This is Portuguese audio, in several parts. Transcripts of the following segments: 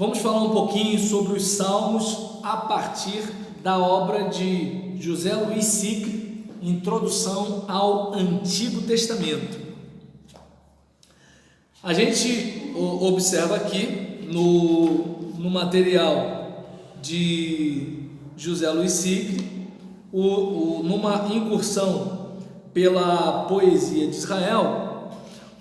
Vamos falar um pouquinho sobre os Salmos a partir da obra de José Luiz Sicre, Introdução ao Antigo Testamento. A gente observa aqui no material de José Luiz Sicre, numa incursão pela poesia de Israel,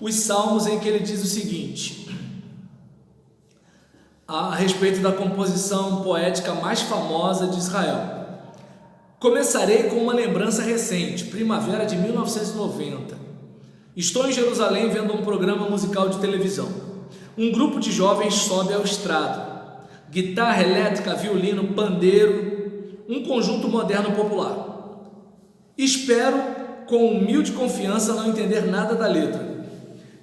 os Salmos em que ele diz o seguinte: a respeito da composição poética mais famosa de Israel. Começarei com uma lembrança recente, primavera de 1990. Estou em Jerusalém vendo um programa musical de televisão. Um grupo de jovens sobe ao estrado. Guitarra elétrica, violino, pandeiro, um conjunto moderno popular. Espero, com humilde confiança, não entender nada da letra,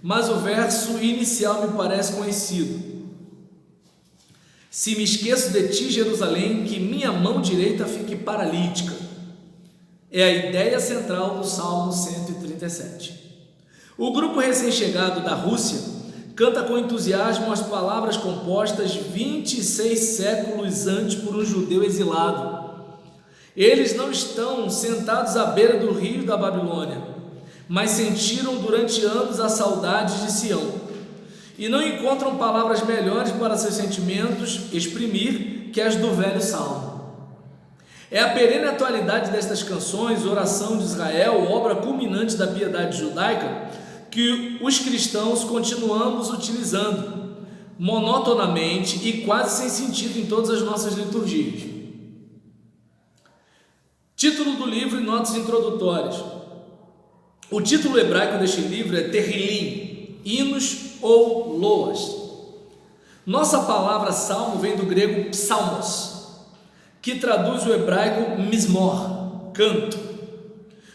mas o verso inicial me parece conhecido. Se me esqueço de ti, Jerusalém, que minha mão direita fique paralítica. É a ideia central do Salmo 137. O grupo recém-chegado da Rússia canta com entusiasmo as palavras compostas 26 séculos antes por um judeu exilado. Eles não estão sentados à beira do rio da Babilônia, mas sentiram durante anos a saudade de Sião. E não encontram palavras melhores para seus sentimentos exprimir que as do velho Salmo. É a perene atualidade destas canções, oração de Israel, obra culminante da piedade judaica, que os cristãos continuamos utilizando monotonamente e quase sem sentido em todas as nossas liturgias. Título do livro e notas introdutórias. O título hebraico deste livro é Terrilim, hinos ou loas. Nossa palavra salmo vem do grego psalmos, que traduz o hebraico mismor, canto.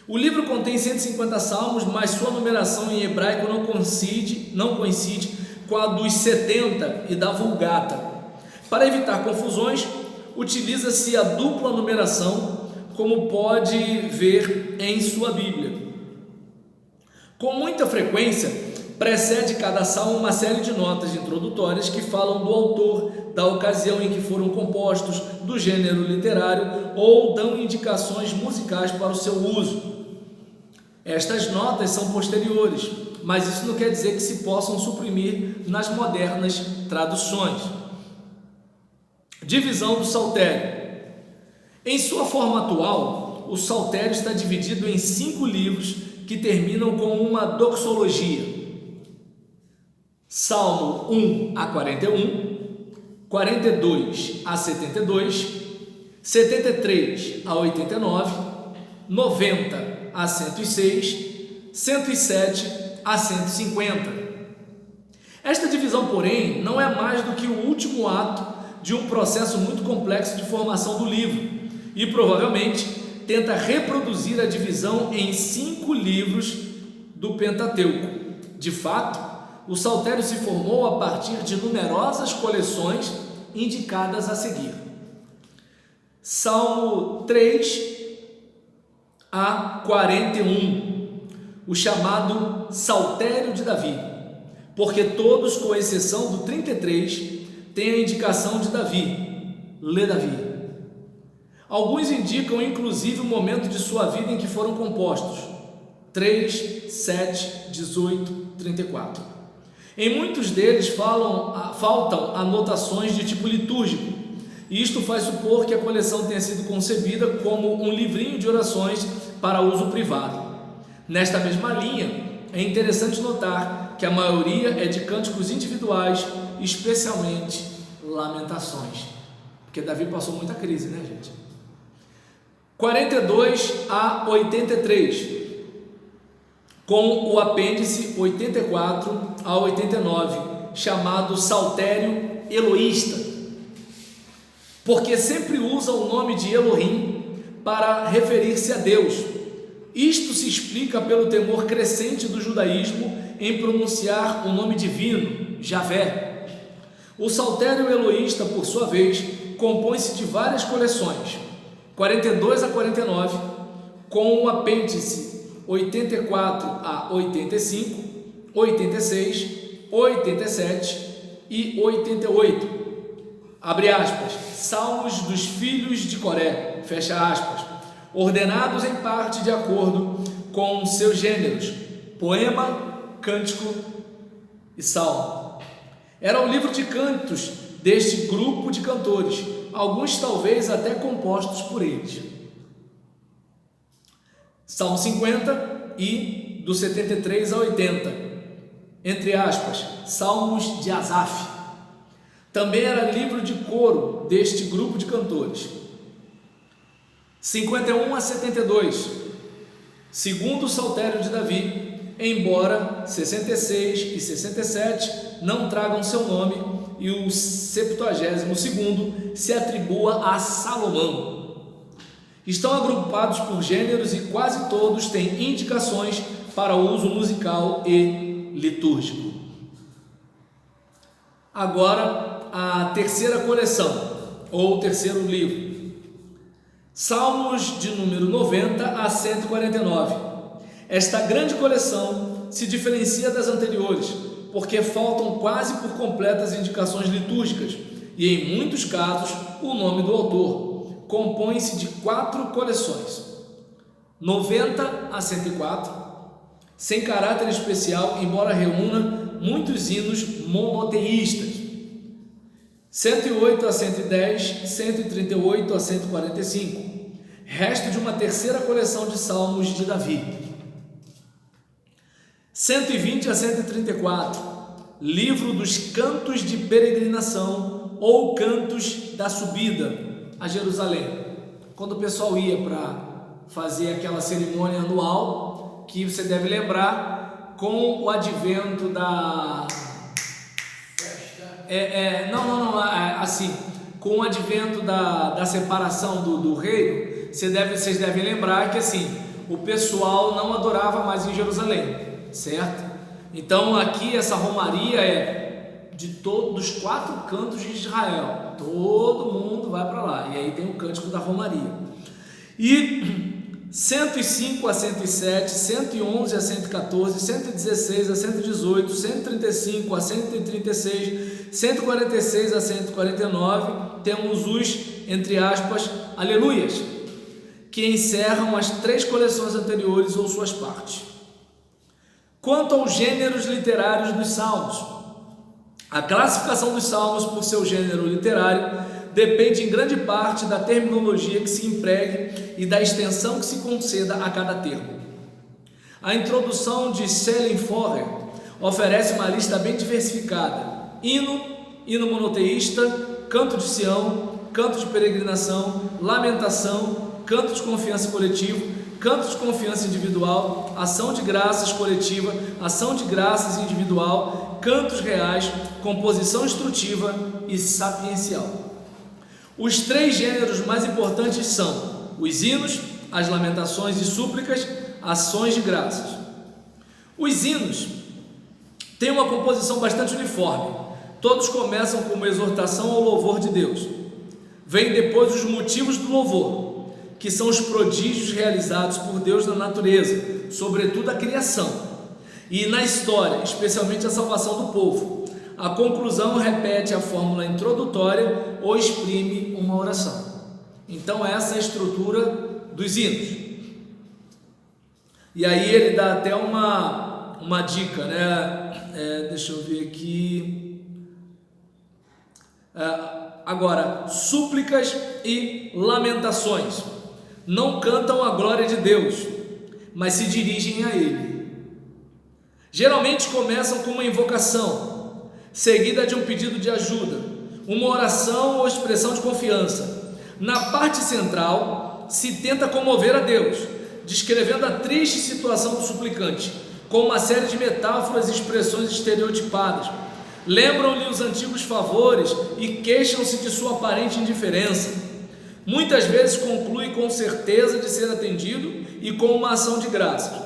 O livro contém 150 salmos, mas sua numeração em hebraico não coincide com a dos 70 e da Vulgata. Para evitar confusões, utiliza-se a dupla numeração, como pode ver em sua Bíblia. Com muita frequência, precede cada salmo uma série de notas introdutórias que falam do autor, da ocasião em que foram compostos, do gênero literário ou dão indicações musicais para o seu uso. Estas notas são posteriores, mas isso não quer dizer que se possam suprimir nas modernas traduções. Divisão do Saltério. Em sua forma atual, o Saltério está dividido em 5 livros que terminam com uma doxologia. Salmo 1 a 41, 42 a 72, 73 a 89, 90 a 106, 107 a 150. Esta divisão, porém, não é mais do que o último ato de um processo muito complexo de formação do livro e provavelmente tenta reproduzir a divisão em 5 livros do Pentateuco. De fato, o Saltério se formou a partir de numerosas coleções indicadas a seguir. Salmo 3 a 41, o chamado Saltério de Davi, porque todos, com exceção do 33, têm a indicação de Davi, lê Davi. Alguns indicam inclusive o momento de sua vida em que foram compostos, 3, 7, 18, 34. Em muitos deles faltam anotações de tipo litúrgico, e isto faz supor que a coleção tenha sido concebida como um livrinho de orações para uso privado. Nesta mesma linha, é interessante notar que a maioria é de cânticos individuais, especialmente lamentações, porque Davi passou muita crise, né, gente? 42 a 83, com o apêndice 84 a 89, chamado Saltério Eloísta, porque sempre usa o nome de Elohim para referir-se a Deus. Isto se explica pelo temor crescente do judaísmo em pronunciar o nome divino, Javé. O Saltério Eloísta, por sua vez, compõe-se de várias coleções, 42 a 49, com o apêndice 84 a 85, 86, 87 e 88, abre aspas, salmos dos filhos de Coré, fecha aspas, ordenados em parte de acordo com seus gêneros, poema, cântico e salmo. Era o livro de cantos deste grupo de cantores, alguns talvez até compostos por eles. Salmo 50 e do 73 a 80, entre aspas, salmos de Asaf. Também era livro de coro deste grupo de cantores. 51 a 72, segundo o Saltério de Davi, embora 66 e 67 não tragam seu nome e o 72º se atribua a Salomão. Estão agrupados por gêneros e quase todos têm indicações para uso musical e litúrgico. Agora, a terceira coleção, ou terceiro livro. Salmos de número 90 a 149. Esta grande coleção se diferencia das anteriores, porque faltam quase por completo as indicações litúrgicas e, em muitos casos, o nome do autor. Compõe-se de 4 coleções, 90 a 104, sem caráter especial, embora reúna muitos hinos monoteístas, 108 a 110, 138 a 145, resto de uma terceira coleção de salmos de Davi, 120 a 134, livro dos cantos de peregrinação ou cantos da subida a Jerusalém, quando o pessoal ia para fazer aquela cerimônia anual, que você deve lembrar, com o advento da... assim, com o advento da separação do reino, vocês devem lembrar que assim, o pessoal não adorava mais em Jerusalém, certo? Então aqui essa romaria é de todos os 4 cantos de Israel, todo mundo vai para lá, e aí tem o cântico da romaria. E 105 a 107, 111 a 114, 116 a 118, 135 a 136, 146 a 149, temos os, entre aspas, aleluias, que encerram as 3 coleções anteriores ou suas partes. Quanto aos gêneros literários dos salmos, a classificação dos salmos por seu gênero literário depende em grande parte da terminologia que se empregue e da extensão que se conceda a cada termo. A introdução de Schellenforer oferece uma lista bem diversificada: hino monoteísta, canto de Sião, canto de peregrinação, lamentação, canto de confiança coletivo, canto de confiança individual, ação de graças coletiva, ação de graças individual, cantos reais, composição instrutiva e sapiencial. Os 3 gêneros mais importantes são os hinos, as lamentações e súplicas, ações de graças. Os hinos têm uma composição bastante uniforme. Todos começam com uma exortação ao louvor de Deus. Vêm depois os motivos do louvor, que são os prodígios realizados por Deus na natureza, sobretudo a criação, e na história, especialmente a salvação do povo. A conclusão repete a fórmula introdutória ou exprime uma oração. Então essa é a estrutura dos hinos. E aí ele dá até uma dica, né? Deixa eu ver aqui. Agora, súplicas e lamentações não cantam a glória de Deus, mas se dirigem a Ele. Geralmente começam com uma invocação, seguida de um pedido de ajuda, uma oração ou expressão de confiança. Na parte central, se tenta comover a Deus, descrevendo a triste situação do suplicante, com uma série de metáforas e expressões estereotipadas. Lembram-lhe os antigos favores e queixam-se de sua aparente indiferença. Muitas vezes conclui com certeza de ser atendido e com uma ação de graças.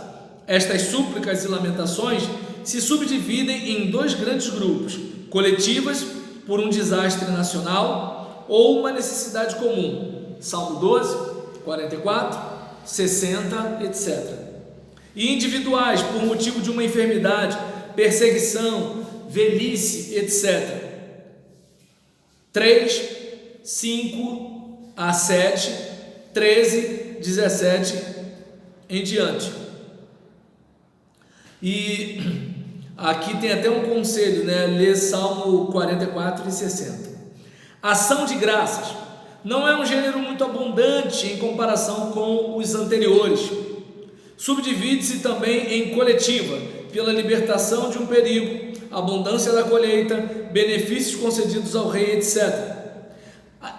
Estas súplicas e lamentações se subdividem em 2 grandes grupos: coletivas, por um desastre nacional ou uma necessidade comum, Salmo 12, 44, 60, etc. E individuais, por motivo de uma enfermidade, perseguição, velhice, etc. 3, 5 a 7, 13, 17 em diante. E aqui tem até um conselho, né? Lê Salmo 44 e 60. Ação de graças não é um gênero muito abundante em comparação com os anteriores. Subdivide-se também em coletiva, pela libertação de um perigo, abundância da colheita, benefícios concedidos ao rei, etc.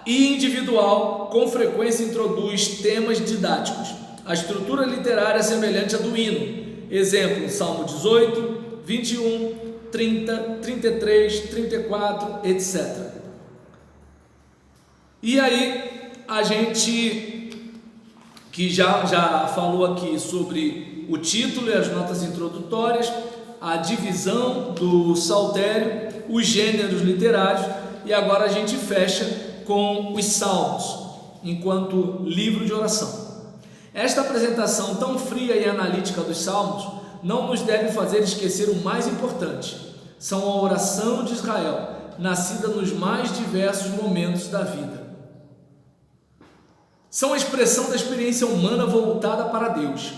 E individual, com frequência introduz temas didáticos. A estrutura literária é semelhante à do hino. Exemplo, Salmo 18, 21, 30, 33, 34, etc. E aí, a gente que já falou aqui sobre o título e as notas introdutórias, a divisão do saltério, os gêneros literários, e agora a gente fecha com os salmos, enquanto livro de oração. Esta apresentação tão fria e analítica dos salmos não nos deve fazer esquecer o mais importante: são a oração de Israel, nascida nos mais diversos momentos da vida. São a expressão da experiência humana voltada para Deus.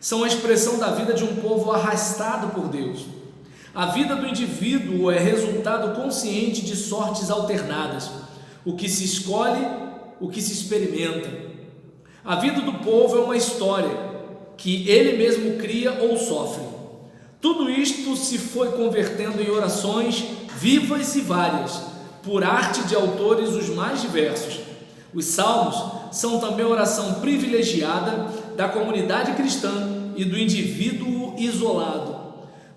São a expressão da vida de um povo arrastado por Deus. A vida do indivíduo é resultado consciente de sortes alternadas. O que se escolhe, o que se experimenta. A vida do povo é uma história que ele mesmo cria ou sofre. Tudo isto se foi convertendo em orações vivas e várias, por arte de autores os mais diversos. Os salmos são também a oração privilegiada da comunidade cristã e do indivíduo isolado.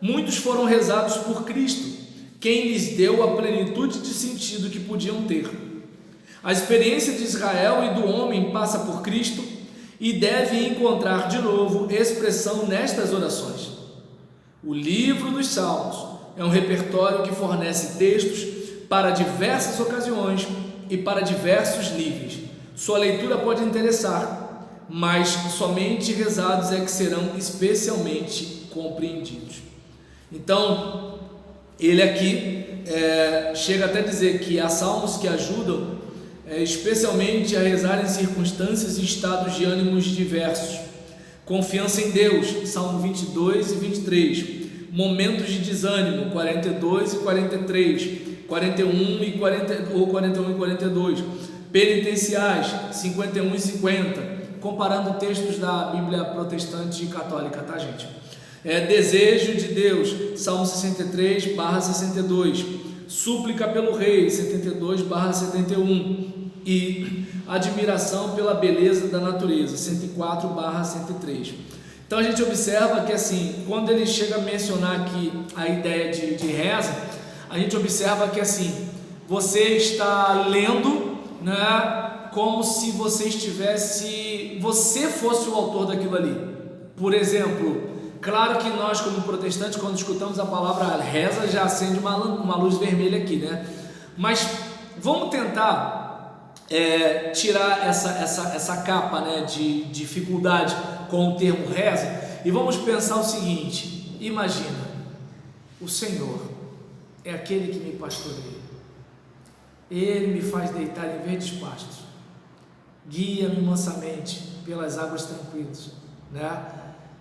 Muitos foram rezados por Cristo, quem lhes deu a plenitude de sentido que podiam ter. A experiência de Israel e do homem passa por Cristo e deve encontrar de novo expressão nestas orações. O livro dos Salmos é um repertório que fornece textos para diversas ocasiões e para diversos níveis. Sua leitura pode interessar, mas somente rezados é que serão especialmente compreendidos. Então, ele aqui chega até a dizer que há salmos que ajudam especialmente a rezar em circunstâncias e estados de ânimos diversos. Confiança em Deus, Salmo 22 e 23. Momentos de desânimo, 42 e 43. 41 e 42. Penitenciais, 51 e 50. Comparando textos da Bíblia protestante e católica, tá, gente? Desejo de Deus, Salmo 63/62. Súplica pelo rei, 72/71. E admiração pela beleza da natureza, 104/103. Então a gente observa que assim, quando ele chega a mencionar aqui a ideia de reza, a gente observa que assim, você está lendo, né, como se você fosse o autor daquilo ali. Por exemplo, claro que nós como protestantes, quando escutamos a palavra reza, já acende uma luz vermelha aqui, né? Mas vamos tentar tirar essa capa, né, de dificuldade com o termo reza, e vamos pensar o seguinte: imagina, o Senhor é aquele que me pastoreia, Ele me faz deitar em verdes pastos, guia-me mansamente pelas águas tranquilas, né?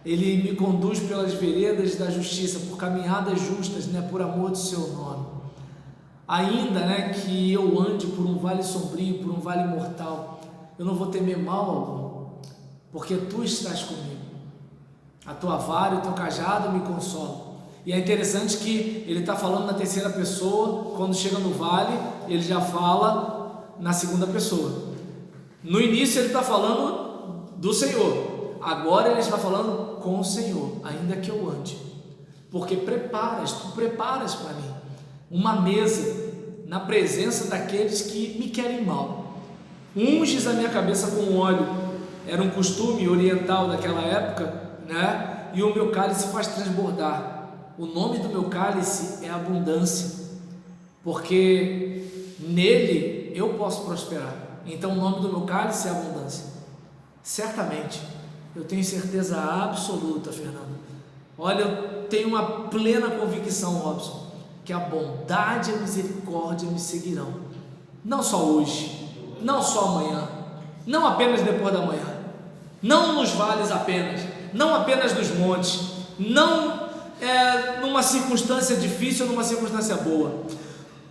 Ele me conduz pelas veredas da justiça, por caminhadas justas, né, por amor do seu nome. Ainda, né, que eu ande por um vale sombrio, por um vale mortal, eu não vou temer mal algum, porque tu estás comigo. A tua vara e o teu cajado me consolam. E é interessante que ele está falando na terceira pessoa. Quando chega no vale, ele já fala na segunda pessoa. No início ele está falando do Senhor, agora ele está falando com o Senhor, ainda que eu ande, porque tu preparas para mim uma mesa na presença daqueles que me querem mal. Unges a minha cabeça com óleo, era um costume oriental daquela época, né? E o meu cálice faz transbordar. O nome do meu cálice é abundância, porque nele eu posso prosperar. Então o nome do meu cálice é abundância. Certamente, eu tenho certeza absoluta, Fernando. Olha, eu tenho uma plena convicção, Robson, que a bondade e a misericórdia me seguirão não só hoje, não só amanhã, não apenas depois da manhã, não nos vales apenas, não apenas nos montes, não numa circunstância difícil ou numa circunstância boa,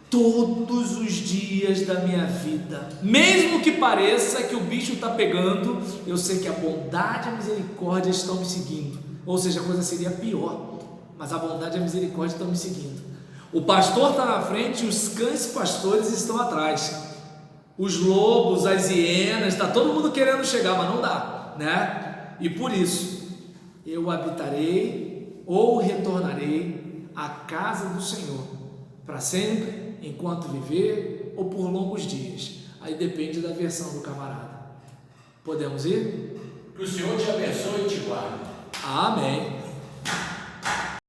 todos os dias da minha vida, mesmo que pareça que o bicho está pegando, eu sei que a bondade e a misericórdia estão me seguindo, ou seja, a coisa seria pior, mas a bondade e a misericórdia estão me seguindo. O pastor está na frente e os cães pastores estão atrás, os lobos, as hienas, está todo mundo querendo chegar, mas não dá, né? E por isso eu habitarei ou retornarei à casa do Senhor para sempre, enquanto viver, ou por longos dias. Aí depende da versão do camarada. Podemos ir? Que o Senhor te abençoe e te guarde. Amém.